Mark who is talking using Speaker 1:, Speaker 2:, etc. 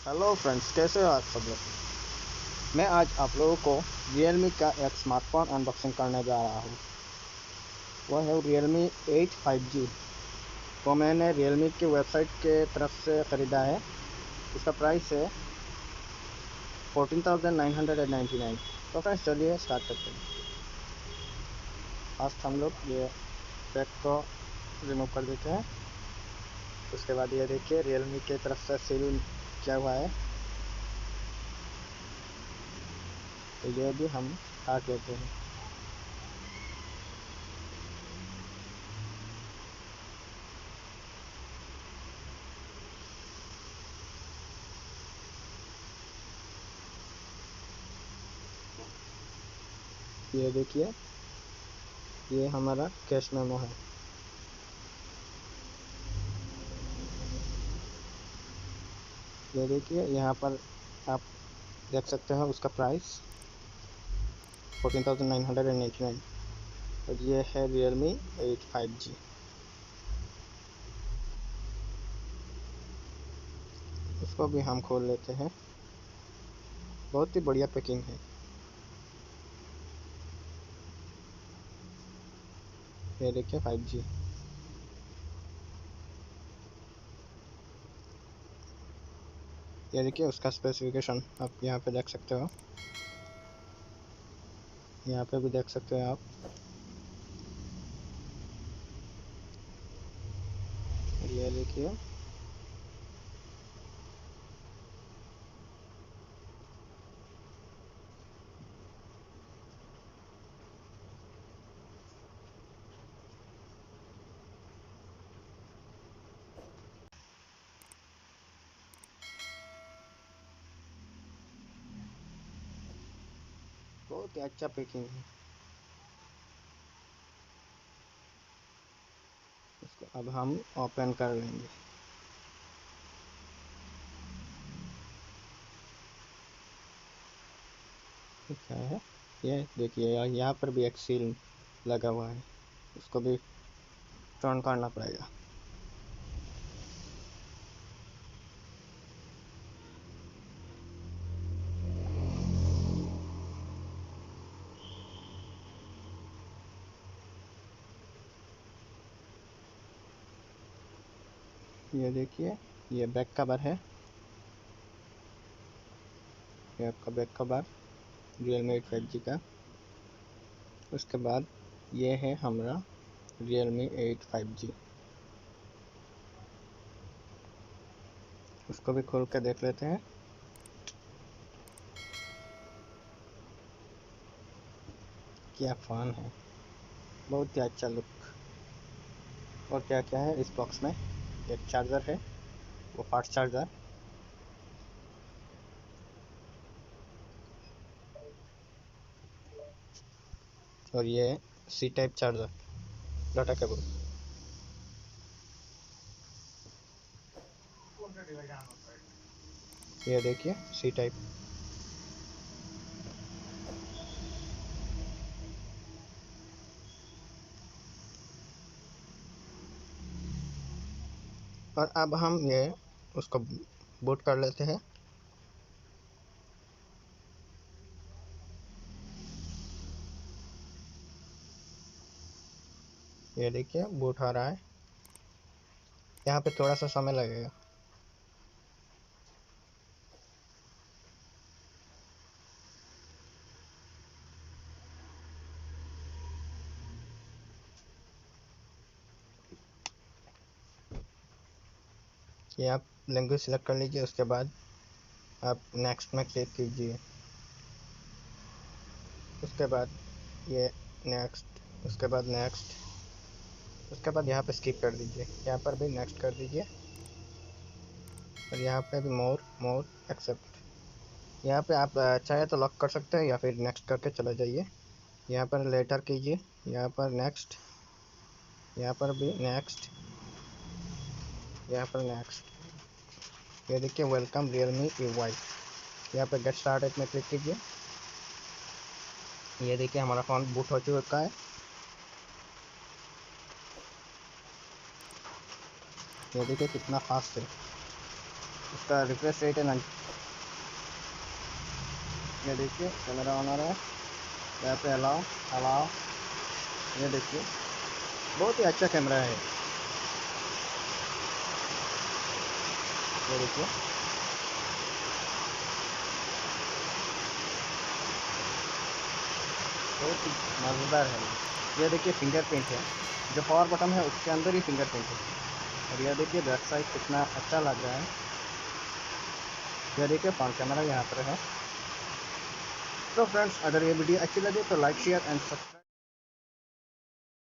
Speaker 1: Hello friends, कैसे हो आप सब लोग। मैं आज आप लोगों को Realme का एक स्मार्टफोन अनबॉक्सिंग करने जा रहा हूँ। वह है Realme 8 5G। वो मैंने Realme की वेबसाइट के तरफ से ख़रीदा है। इसका प्राइस है 14,999। तो फ्रेंड्स चलिए स्टार्ट करते हैं। फर्स्ट हम लोग ये पैक को रिमूव कर देते हैं। उसके बाद ये देखिए Realme की तरफ से सील किया हुआ है, तो ये भी हम काट लेते हैं। ये देखिए, ये हमारा कैश मेमो है। ये देखिए यहाँ पर आप देख सकते हैं उसका प्राइस 14,999। और ये है Realme 8 5G। इसको भी हम खोल लेते हैं। बहुत ही बढ़िया पैकिंग है। ये देखिए 5G। ये देखिए उसका स्पेसिफिकेशन आप यहाँ पे देख सकते हो। यहाँ पे भी देख सकते हो आप। ये देखिए, बहुत ही अच्छा पैकिंग है। इसको अब हम ओपन कर लेंगे। क्या है ये देखिए, यहाँ पर भी एक सील लगा हुआ है। उसको भी टर्न करना पड़ेगा। ये देखिए, ये बैक कवर है। ये आपका बैक कवर Realme 8 5G का। उसके बाद ये है हमारा Realme 8 5G। उसको भी खोल कर देख लेते हैं। क्या फ़ोन है, बहुत ही अच्छा लुक। और क्या क्या है इस बॉक्स में। एक चार्जर है, वो फास्ट चार्जर। और ये C type charger, data cable. ये देखिए सी टाइप। और अब हम ये उसको बूट कर लेते हैं। ये देखिए बूट आ रहा है। यहाँ पे थोड़ा सा समय लगेगा। ये आप लैंग्वेज सिलेक्ट कर लीजिए। उसके बाद आप नेक्स्ट में क्लिक कीजिए। उसके बाद ये नेक्स्ट, उसके बाद नेक्स्ट, उसके बाद यहाँ पे स्किप कर दीजिए। यहाँ पर भी नेक्स्ट कर दीजिए। और यहाँ पे भी मोर मोर एक्सेप्ट। यहाँ पे आप चाहे तो लॉक कर सकते हैं या फिर नेक्स्ट करके चले जाइए। यहाँ पर लेटर कीजिए, यहाँ पर नेक्स्ट, यहाँ पर भी नेक्स्ट, यहाँ पर नेक्स्ट। ये देखिए वेलकम Realme UI। यहाँ पर गेट स्टार्टेड में क्लिक कीजिए। ये देखिए हमारा फ़ोन बूट हो चुका है। ये देखिए कितना फास्ट है। इसका रिफ्रेश रेट है 90। ये देखिए कैमरा ऑन आ रहा है, यहाँ पे अलाउ अलाउ, ये देखिए बहुत ही अच्छा कैमरा है। ये देखिए बहुत ही मज़ेदार है। ये देखिए फिंगरप्रिंट है, जो पावर बटन है उसके अंदर ही फिंगरप्रिंट है। और ये देखिए बैक साइड कितना अच्छा लग रहा है। ये देखिए फ्रंट कैमरा यहाँ पर है। तो फ्रेंड्स, अगर ये वीडियो अच्छी लगे तो लाइक शेयर एंड सब्सक्राइब